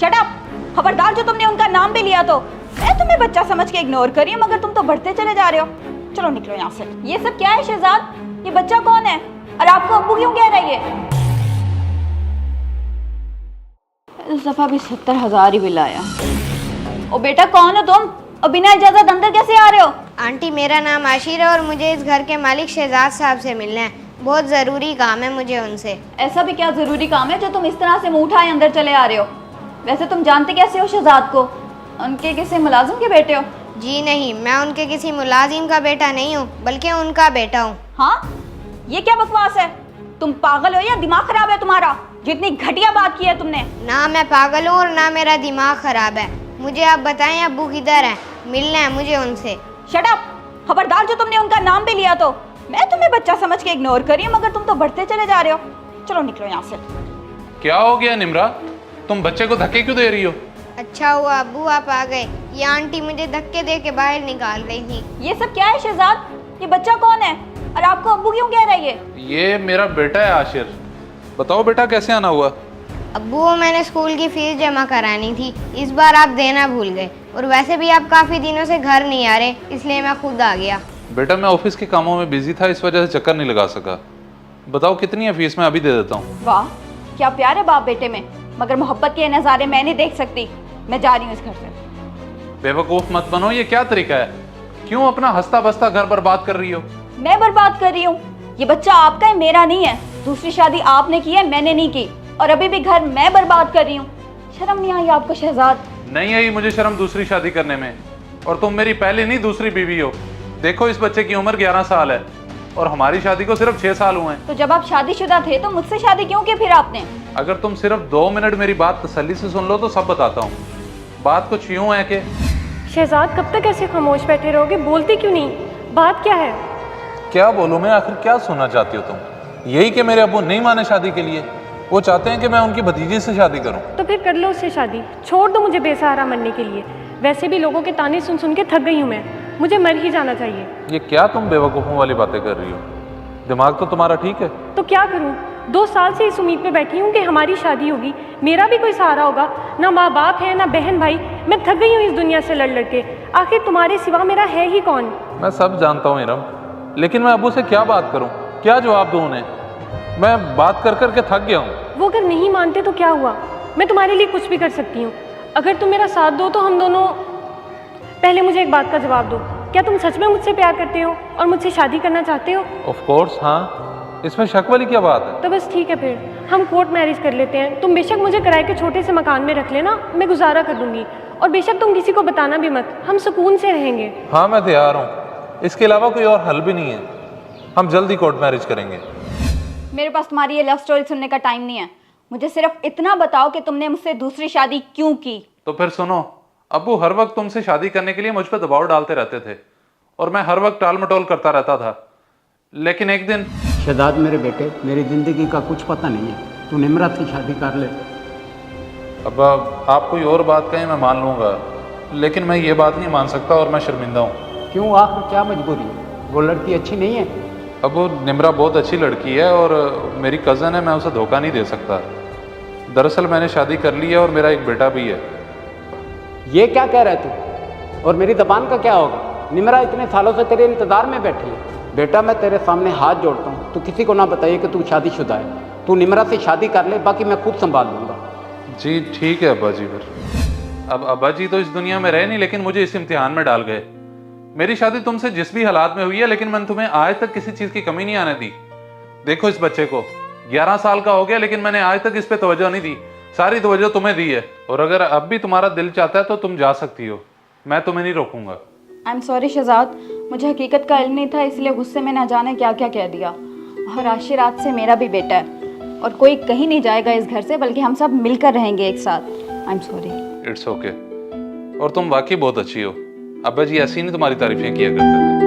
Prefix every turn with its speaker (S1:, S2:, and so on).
S1: Shut up! खबरदार जो तुमने उनका नाम भी लिया तो मैं तुम्हें बच्चा समझ के इग्नोर कर रही हूँ, मगर तुम तो बढ़ते चले जा रहे हो। चलो निकलो यहाँ से। ये सब क्या है शहजाद? ये बच्चा कौन है और आपको अब्बू क्यों कह रही है? इस दफा भी 70,000 ही बिल आया। ओ बेटा कौन हो तुम और बिना इजाजत अंदर कैसे आ रहे हो?
S2: आंटी मेरा नाम आशिर है और मुझे इस घर के मालिक शहजाद साहब से मिलना है। बहुत ज़रूरी काम है मुझे उनसे।
S1: ऐसा भी क्या ज़रूरी काम है जो तुम इस तरह से मुंह उठाए अंदर चले आ रहे हो? वैसे तुम जानते कैसे हो शहजाद को? उनके किसी मुलाजिम के बेटे हो?
S2: जी नहीं, मैं उनके किसी मुलाजिम का बेटा नहीं हूँ, बल्कि उनका बेटा हूँ।
S1: हाँ? ये क्या बकवास है? तुम पागल हो या दिमाग खराब है तुम्हारा? जितनी घटिया बात की है तुमने।
S2: ना मैं पागल हूँ और ना मेरा दिमाग खराब है। मुझे आप बताएं अब्बू किधर हैं? मिलना है मुझे उनसे।
S1: Shut up! खबरदार जो तुमने उनका नाम भी लिया तो मैं तुम्हें बच्चा समझ के इग्नोर कर रही हूँ, मगर तुम तो बढ़ते चले जा रहे हो। चलो निकलो यहाँ से।
S3: क्या हो गया निम्रा? तुम बच्चे को धक्के क्यों दे रही हो?
S2: अच्छा हुआ अब्बू आप आ गए। ये आंटी मुझे धक्के दे के बाहर निकाल रही थी।
S1: ये सब क्या है शहजाद? ये बच्चा कौन है और आपको अब्बू क्यों कह रही है?
S3: ये मेरा बेटा है आशिर। बताओ बेटा कैसे आना हुआ?
S2: अब्बू मैंने स्कूल की फीस जमा करानी थी, इस बार आप देना भूल गए। और वैसे भी आप काफ़ी दिनों से घर नहीं आ रहे, इसलिए मैं खुद आ गया।
S3: बेटा मैं ऑफिस के कामों में बिजी था, इस वजह से चक्कर नहीं लगा सका। बताओ कितनी है फीस? मैं अभी दे देता हूँ।
S1: वाह क्या प्यार है बाप बेटे में, मगर मोहब्बत के नज़ारे मैं नहीं देख सकती। मैं जा रही हूँ इस घर से।
S3: बेवकूफ मत बनो, ये क्या तरीका है? क्यों अपना हंसता बसता घर बर्बाद कर रही हो?
S1: मैं बर्बाद कर रही हूँ? ये बच्चा आपका है, मेरा नहीं है। दूसरी शादी आपने की है, मैंने नहीं की, और अभी भी घर मैं बर्बाद कर रही हूँ। शर्म नहीं आई आपको शहजाद?
S3: नहीं आई मुझे शर्म दूसरी शादी करने में, और तुम मेरी पहली नहीं दूसरी बीवी हो। देखो इस बच्चे की उम्र 11 साल है और हमारी शादी को सिर्फ 6 साल हुए हैं।
S1: तो जब आप शादीशुदा थे तो मुझसे शादी क्यों की फिर आपने?
S3: अगर तुम सिर्फ 2 मिनट मेरी बात तसल्ली से सुन लो तो सब बताता हूँ। बात कुछ यूँ है कि
S4: शहजाद कब तक ऐसे खामोश बैठे रहोगे? बोलते क्यों नहीं? बात क्या है?
S3: क्या बोलूं मैं? आखिर क्या सुनना चाहती हो तुम? यही कि मेरे अब्बू नहीं माने शादी के लिए। वो चाहते हैं कि मैं उनकी भतीजी से शादी करूं।
S4: तो फिर कर लो उससे शादी। छोड़ दो मुझे बेसहारा मरने के लिए। वैसे भी लोगों के ताने सुन सुन के थक गई हूँ मैं। मुझे मर ही जाना चाहिए।
S3: ये क्या तुम बेवकूफ़ों वाली बातें कर रही हो? दिमाग तो तुम्हारा ठीक है?
S4: तो क्या करूँ? 2 साल से इस उम्मीद पे बैठी हूँ कि हमारी शादी होगी, मेरा भी कोई सहारा होगा। ना माँ बाप है ना बहन भाई। मैं थक गई हूँ इस दुनिया से लड़ लड़ के। आखिर तुम्हारे सिवा मेरा है ही कौन?
S3: मैं सब जानता हूँ इरम, लेकिन मैं अब्बू से क्या बात करूँ? क्या जवाब दूँ उन्हें? मैं बात कर कर के थक गया हूँ।
S4: वो अगर नहीं मानते तो क्या हुआ? मैं तुम्हारे लिए कुछ भी कर सकती हूँ। अगर तुम मेरा साथ दो तो हम दोनों। पहले मुझे एक बात का जवाब दो, क्या तुम सच में मुझसे प्यार करते हो और मुझसे शादी करना चाहते हो?
S3: ऑफ कोर्स हाँ, इसमें शक वाली क्या बात है?
S4: तो बस ठीक है, फिर हम कोर्ट मैरिज कर लेते हैं। तुम बेशक मुझे किराए के छोटे से मकान में रख लेना, मैं गुजारा कर दूंगी। और बेशक तुम किसी को बताना भी मत, हम सुकून से रहेंगे।
S3: हाँ मैं तैयार हूँ, इसके अलावा कोई और हल भी नहीं है। हम जल्दी कोर्ट मैरिज करेंगे।
S1: मेरे पास तुम्हारी ये लव स्टोरी सुनने का टाइम नहीं है। मुझे सिर्फ इतना बताओ कि तुमने मुझसे दूसरी शादी क्यों की?
S3: तो फिर सुनो, अब्बू हर वक्त तुमसे शादी करने के लिए मुझ पर दबाव डालते रहते थे और मैं हर वक्त टाल मटोल करता रहता था। लेकिन एक दिन
S5: शहजाद मेरे बेटे, मेरी ज़िंदगी का कुछ पता नहीं है, तू निम्रा से शादी कर ले।
S3: अब आप कोई और बात कहें मैं मान लूँगा, लेकिन मैं ये बात नहीं मान सकता और मैं शर्मिंदा हूँ।
S5: क्यों, आखिर क्या मजबूरी है? वो लड़की अच्छी नहीं है?
S3: अब वो निम्रा बहुत अच्छी लड़की है और मेरी कज़न है, मैं उसे धोखा नहीं दे सकता। दरअसल मैंने शादी कर ली है और मेरा एक बेटा भी है।
S5: ये क्या कह रहा है तू? और मेरी ज़बान का क्या होगा? निम्रा इतने सालों से तेरे इंतज़ार में बैठी है। बेटा मैं तेरे सामने हाथ जोड़ता हूँ, तू किसी को ना बताइए कि तू शादीशुदा है। तू निम्रा से शादी कर ले, बाकी मैं खुद संभाल लूँगा।
S3: जी ठीक है अब्बा जी। फिर अब अब्बा जी तो इस दुनिया में रहे नहीं, लेकिन मुझे इस इम्तिहान में डाल गए। मेरी शादी तुमसे जिस भी हालात में हुई है, लेकिन मैंने तुम्हें आज तक किसी चीज़ की कमी नहीं आने दी। देखो इस बच्चे को 11 साल का हो गया, लेकिन मैंने आज तक इस पे तवज्जो नहीं दी। सारी तवज्जो तुम्हें दी है, और अगर अब भी तुम्हारा दिल चाहता है तो तुम जा सकती हो, मैं तुम्हें नहीं रोकूंगा।
S1: आई एम सॉरी शहजाद, मुझे हकीकत का इल्म नहीं था, इसलिए गुस्से में ना जाने क्या क्या कह दिया। और आशिर रात से मेरा भी बेटा है और कोई कहीं नहीं जाएगा इस घर से, बल्कि हम सब मिलकर रहेंगे एक साथ। I am sorry.
S3: It's okay. और तुम वाकई बहुत अच्छी हो। अब्बा जी ऐसी नहीं तुम्हारी तारीफें किया करते थे।